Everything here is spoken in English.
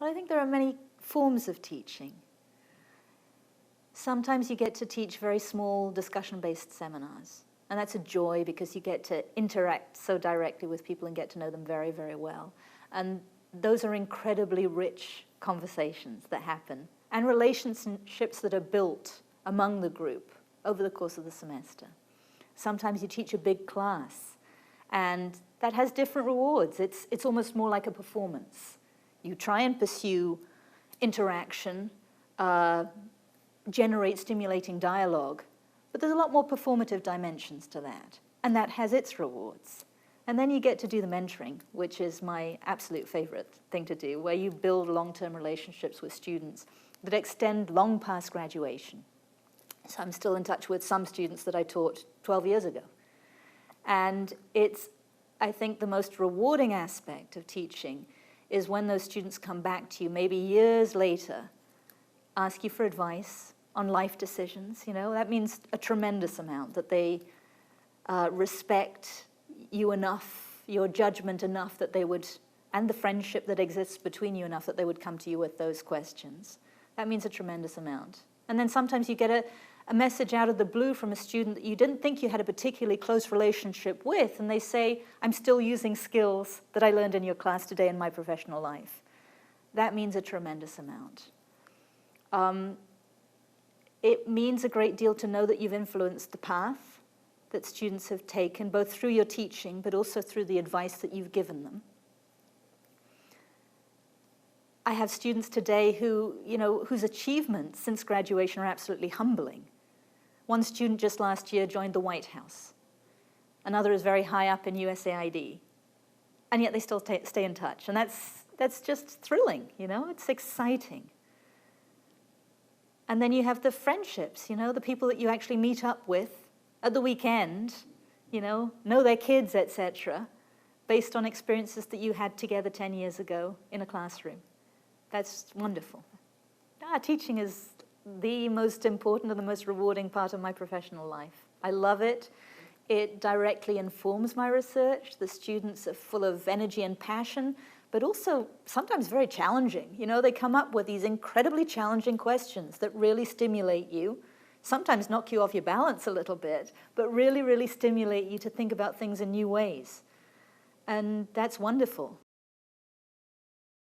Well, I think there are many forms of teaching. Sometimes you get to teach very small discussion-based seminars. And that's a joy because you get to interact so directly with people and get to know them very, very well. And those are incredibly rich conversations that happen and relationships that are built among the group over the course of the semester. Sometimes you teach a big class, and that has different rewards. It's almost more like a performance. You try and pursue interaction, generate stimulating dialogue, but there's a lot more performative dimensions to that, and that has its rewards. And then you get to do the mentoring, which is my absolute favorite thing to do, where you build long-term relationships with students that extend long past graduation. So I'm still in touch with some students that I taught 12 years ago. And it's, I think, the most rewarding aspect of teaching is when those students come back to you, maybe years later, ask you for advice on life decisions. You know, that means a tremendous amount, that they respect you enough, your judgment enough that they would, and the friendship that exists between you enough that they would come to you with those questions. That means a tremendous amount. And then sometimes you get a message out of the blue from a student that you didn't think you had a particularly close relationship with, and they say, I'm still using skills that I learned in your class today in my professional life. That means a tremendous amount. It means a great deal to know that you've influenced the path that students have taken, both through your teaching, but also through the advice that you've given them. I have students today who, whose achievements since graduation are absolutely humbling. One student just last year joined the White House. Another is very high up in USAID. And yet they still stay in touch. And that's just thrilling, it's exciting. And then you have the friendships, the people that you actually meet up with at the weekend, know their kids, etc., based on experiences that you had together 10 years ago in a classroom. That's wonderful. Teaching is the most important and the most rewarding part of my professional life. I love it. It directly informs my research. The students are full of energy and passion, but also sometimes very challenging. They come up with these incredibly challenging questions that really stimulate you, sometimes knock you off your balance a little bit, but really, really stimulate you to think about things in new ways. And that's wonderful.